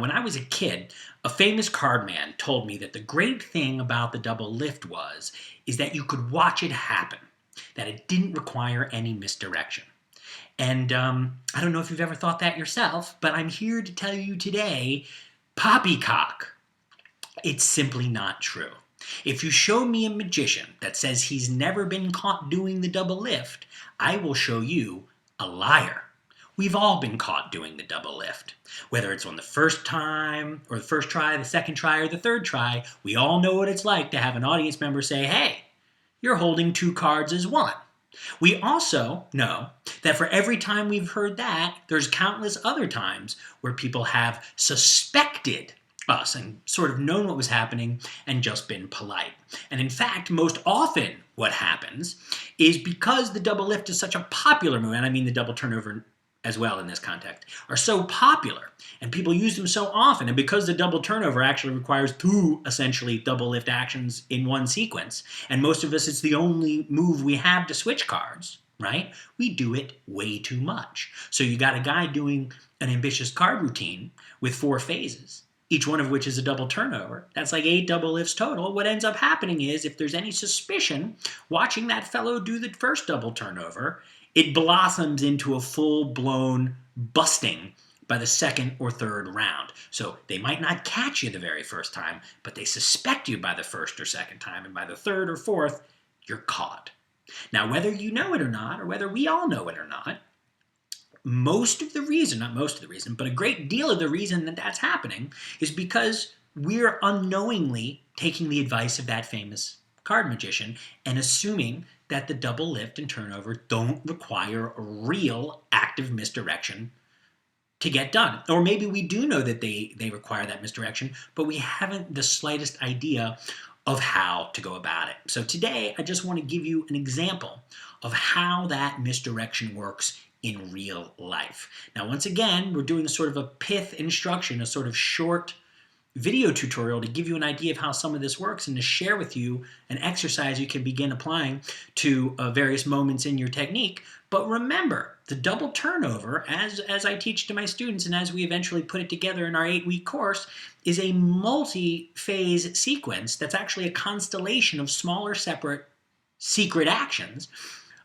When I was a kid, a famous card man told me that the great thing about the double lift is that you could watch it happen, that it didn't require any misdirection. And I don't know if you've ever thought that yourself, but I'm here to tell you today, poppycock. It's simply not true. If you show me a magician that says he's never been caught doing the double lift, I will show you a liar. We've all been caught doing the double lift. Whether it's on the first time, or the first try, the second try, or the third try, we all know what it's like to have an audience member say, hey, you're holding two cards as one. We also know that for every time we've heard that, there's countless other times where people have suspected us and sort of known what was happening and just been polite. And in fact, most often what happens is because the double lift is such a popular move, and I mean the double turnover as well in this context, are so popular and people use them so often, and because the double turnover actually requires two essentially double lift actions in one sequence, and most of us it's the only move we have to switch cards, right? We do it way too much. So you got a guy doing an ambitious card routine with 4 phases, each one of which is a double turnover. That's like 8 double lifts total. What ends up happening is if there's any suspicion watching that fellow do the first double turnover, it blossoms into a full-blown busting by the second or third round. So they might not catch you the very first time, but they suspect you by the first or second time, and by the third or fourth, you're caught. Now, whether you know it or not, or whether we all know it or not, most of the reason, not most of the reason, but a great deal of the reason that that's happening is because we're unknowingly taking the advice of that famous card magician and assuming that the double lift and turnover don't require a real active misdirection to get done. Or maybe we do know that they require that misdirection, but we haven't the slightest idea of how to go about it. So today, I just want to give you an example of how that misdirection works in real life. Now, once again, we're doing sort of a pith instruction, a sort of short video tutorial to give you an idea of how some of this works and to share with you an exercise you can begin applying to various moments in your technique. But remember, the double turnover, as I teach to my students and as we eventually put it together in our 8-week course, is a multi-phase sequence that's actually a constellation of smaller separate secret actions.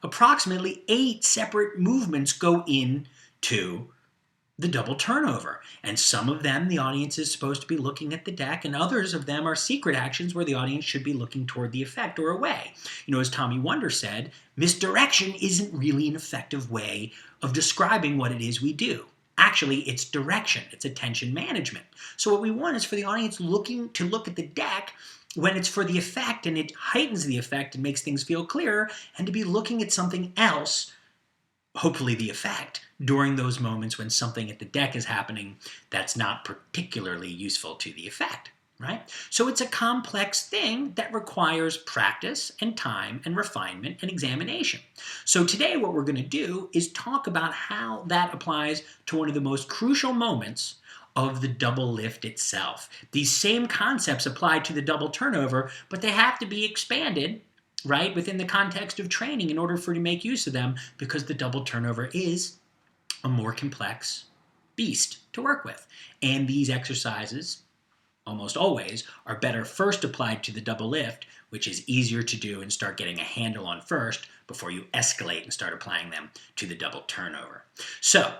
Approximately 8 separate movements go into the double turnover, and some of them the audience is supposed to be looking at the deck, and others of them are secret actions where the audience should be looking toward the effect or away. You know, as Tommy Wonder said, misdirection isn't really an effective way of describing what it is we do. Actually, it's direction, it's attention management. So what we want is for the audience looking to look at the deck when it's for the effect, and it heightens the effect and makes things feel clearer, and to be looking at something else, hopefully the effect, during those moments when something at the deck is happening that's not particularly useful to the effect, right? So it's a complex thing that requires practice and time and refinement and examination. So today what we're going to do is talk about how that applies to one of the most crucial moments of the double lift itself. These same concepts apply to the double turnover, but they have to be expanded, right, within the context of training in order for you to make use of them, because the double turnover is a more complex beast to work with. And these exercises, almost always, are better first applied to the double lift, which is easier to do and start getting a handle on first before you escalate and start applying them to the double turnover. So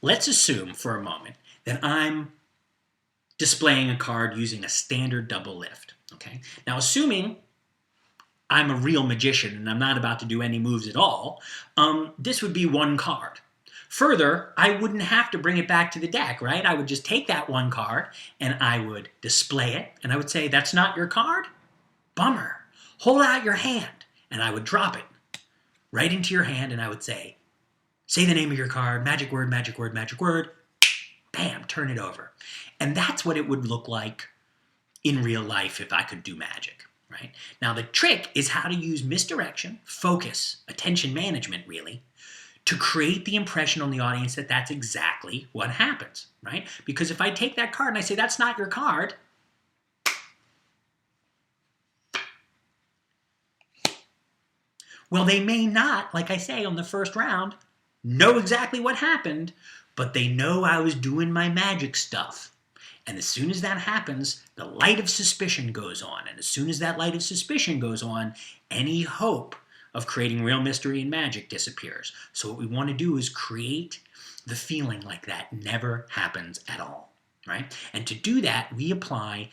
let's assume for a moment that I'm displaying a card using a standard double lift. Okay? Now, assuming I'm a real magician and I'm not about to do any moves at all, this would be one card. Further, I wouldn't have to bring it back to the deck, right? I would just take that one card and I would display it and I would say, that's not your card? Bummer. Hold out your hand, and I would drop it right into your hand and I would say the name of your card, magic word, magic word, magic word, bam, turn it over. And that's what it would look like in real life if I could do magic. Right? Now, the trick is how to use misdirection, focus, attention management, really, to create the impression on the audience that that's exactly what happens, right? Because if I take that card and I say, that's not your card, well, they may not, like I say on the first round, know exactly what happened, but they know I was doing my magic stuff. And as soon as that happens, the light of suspicion goes on. And as soon as that light of suspicion goes on, any hope of creating real mystery and magic disappears. So what we want to do is create the feeling like that never happens at all, right? And to do that, we apply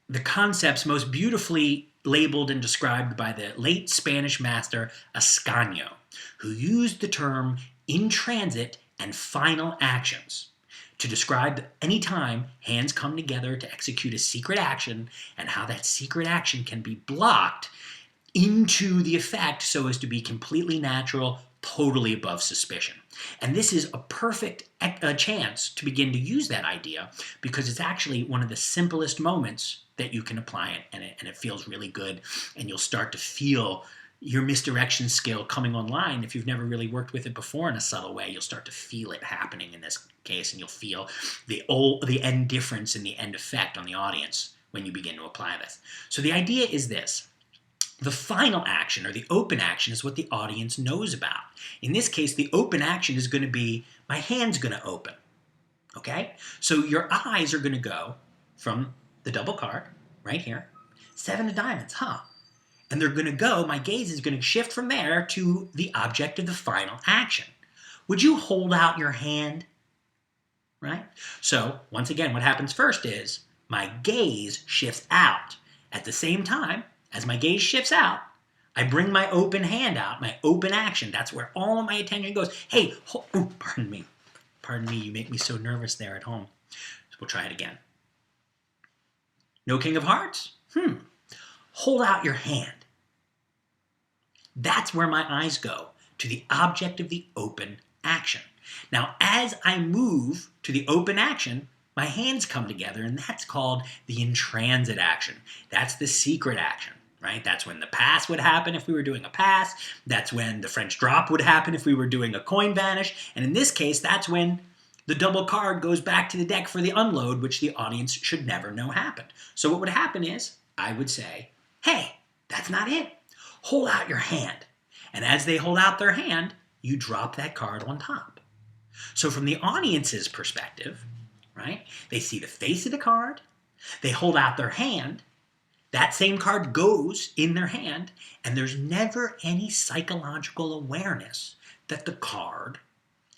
the concepts most beautifully labeled and described by the late Spanish master Ascanio, who used the term in transit and final actions to describe any time hands come together to execute a secret action and how that secret action can be blocked into the effect so as to be completely natural, totally above suspicion. And this is a perfect chance to begin to use that idea because it's actually one of the simplest moments that you can apply it, and it feels really good, and you'll start to feel your misdirection skill coming online. If you've never really worked with it before in a subtle way, you'll start to feel it happening in this case, and you'll feel the end difference and the end effect on the audience when you begin to apply this. So the idea is this. The final action, or the open action, is what the audience knows about. In this case, the open action is going to be, my hand's going to open. Okay? So your eyes are going to go from the double card, right here, 7 of diamonds, and they're going to go, my gaze is going to shift from there to the object of the final action. Would you hold out your hand? Right? So, once again, what happens first is my gaze shifts out. At the same time, as my gaze shifts out, I bring my open hand out, my open action. That's where all of my attention goes. Hey, pardon me. Pardon me, you make me so nervous there at home. So we'll try it again. No King of Hearts? Hold out your hand. That's where my eyes go, to the object of the open action. Now, as I move to the open action, my hands come together, and that's called the in transit action. That's the secret action, right? That's when the pass would happen if we were doing a pass. That's when the French drop would happen if we were doing a coin vanish. And in this case, that's when the double card goes back to the deck for the unload, which the audience should never know happened. So what would happen is, I would say, hey, that's not it. Hold out your hand. And as they hold out their hand, you drop that card on top. So from the audience's perspective, right, they see the face of the card, they hold out their hand, that same card goes in their hand, and there's never any psychological awareness that the card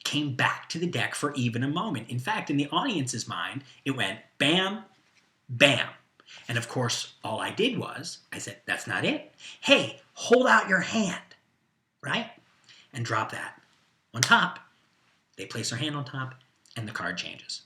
came back to the deck for even a moment. In fact, in the audience's mind, it went bam, bam. And of course, all I did was, I said, that's not it. Hey, hold out your hand, right? And drop that on top. They place their hand on top, and the card changes.